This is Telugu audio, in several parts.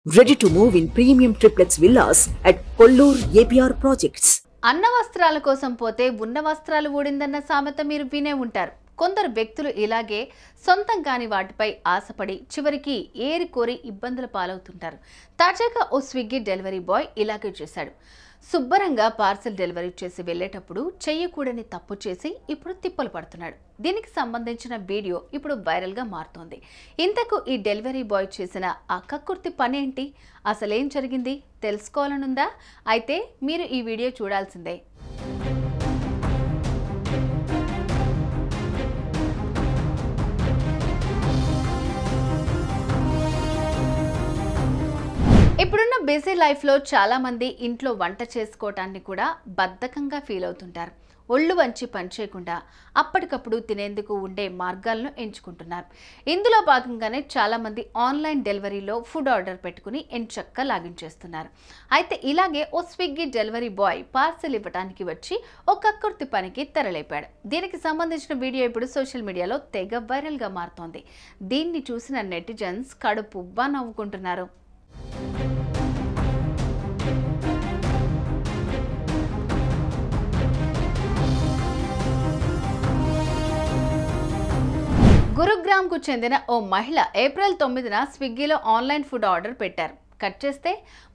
Ready to move in premium triplex villas at Kollur APR Projects. అన్న వస్త్రాల కోసం పోతే ఉన్న వస్త్రాలు ఊడిందన్న సామెత మీరు వినే ఉంటారు. కొందరు వ్యక్తులు ఇలాగే సొంతం కాని వాటిపై ఆశపడి చివరికి ఏరి కోరి ఇబ్బందుల పాలవుతుంటారు. తాజాగా ఓ స్విగ్గీ డెలివరీ బాయ్ ఇలాగే చేశాడు. శుభ్రంగా పార్సెల్ డెలివరీ చేసి వెళ్లేటప్పుడు చేయకూడని తప్పు చేసి ఇప్పుడు తిప్పలు పడుతున్నాడు. దీనికి సంబంధించిన వీడియో ఇప్పుడు వైరల్గా మారుతోంది. ఇంతకు ఈ డెలివరీ బాయ్ చేసిన ఆ కక్కుర్తి పని ఏంటి, అసలేం జరిగింది తెలుసుకోవాలనుందా? అయితే మీరు ఈ వీడియో చూడాల్సిందే. ఇప్పుడున్న బిజీ లైఫ్లో చాలామంది ఇంట్లో వంట చేసుకోవటాన్ని కూడా బద్ధకంగా ఫీల్ అవుతుంటారు. ఒళ్ళు వంచి పనిచేయకుండా అప్పటికప్పుడు తినేందుకు ఉండే మార్గాలను ఎంచుకుంటున్నారు. ఇందులో భాగంగానే చాలామంది ఆన్లైన్ డెలివరీలో ఫుడ్ ఆర్డర్ పెట్టుకుని ఎంచక్కా లాగించేస్తున్నారు. అయితే ఇలాగే ఓ స్విగ్గీ డెలివరీ బాయ్ పార్సెల్ ఇవ్వడానికి వచ్చి ఓ కక్కుర్తి పనికి తెరలేపాడు. దీనికి సంబంధించిన వీడియో ఇప్పుడు సోషల్ మీడియాలో తెగ వైరల్గా మారుతోంది. దీన్ని చూసిన నెటిజన్స్ కడుపుబ్బా నవ్వుకుంటున్నారు. గురుగ్రామ్కు చెందిన ఓ మహిళ ఏప్రిల్ 9న స్విగ్గీలో ఆన్లైన్ ఫుడ్ ఆర్డర్ పెట్టారు. కట్ చేస్తే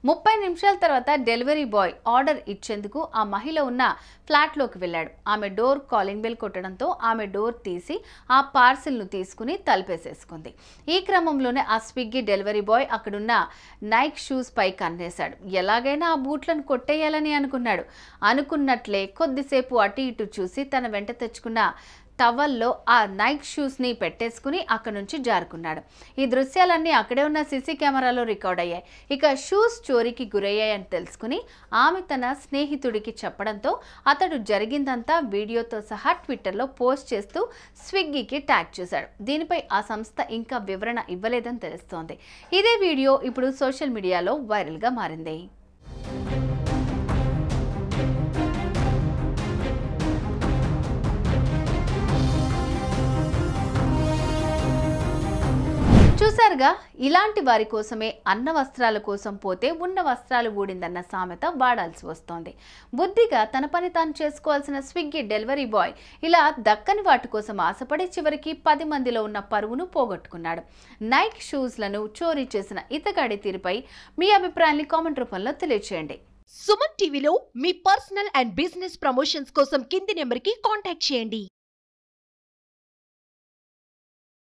30 నిమిషాల తర్వాత డెలివరీ బాయ్ ఆర్డర్ ఇచ్చేందుకు ఆ మహిళ ఉన్న ఫ్లాట్లోకి వెళ్ళాడు. ఆమె డోర్ కాలింగ్ బెల్ కొట్టడంతో ఆమె డోర్ తీసి ఆ పార్సిల్ను తీసుకుని తలుపేసేసుకుంది. ఈ క్రమంలోనే ఆ స్విగ్గీ డెలివరీ బాయ్ అక్కడున్న నైక్ షూస్ పై కన్నేశాడు. ఎలాగైనా ఆ బూట్లను కొట్టేయాలని అనుకున్నట్లే కొద్దిసేపు అటు ఇటు చూసి తన వెంట తెచ్చుకున్న టవల్లో ఆ నైక్ షూస్ని పెట్టేసుకుని అక్కడి నుంచి జారుకున్నాడు. ఈ దృశ్యాలన్నీ అక్కడే ఉన్న సీసీ కెమెరాలో రికార్డ్ అయ్యాయి. ఇక షూస్ చోరీకి గురయ్యాయని తెలుసుకుని ఆమె తన స్నేహితుడికి చెప్పడంతో అతడు జరిగిందంతా వీడియోతో సహా ట్విట్టర్లో పోస్ట్ చేస్తూ స్విగ్గీకి ట్యాగ్ చేశాడు. దీనిపై ఆ సంస్థ ఇంకా వివరణ ఇవ్వలేదని తెలుస్తోంది. ఇదే వీడియో ఇప్పుడు సోషల్ మీడియాలో వైరల్గా మారింది. చూసారుగా, ఇలాంటి వారి కోసమే అన్న వస్త్రాల కోసం పోతే ఉన్న వస్త్రాలు ఊడిందన్న సామెత వాడాల్సి వస్తోంది. బుద్ధిగా తన పని తాను చేసుకోవాల్సిన స్విగ్గీ డెలివరీ బాయ్ ఇలా దక్కని వాటి కోసం ఆశపడి చివరికి 10 మందిలో ఉన్న పరువును పోగొట్టుకున్నాడు. నైక్ షూస్లను చోరీ చేసిన ఇతగాడి తీరుపై మీ అభిప్రాయాన్ని కామెంట్ రూపంలో తెలియజేయండి. సుమన్ టీవీలో మీ పర్సనల్ అండ్ బిజినెస్ ప్రమోషన్స్ కోసం కింది నెంబర్కి కాంటాక్ట్ చేయండి.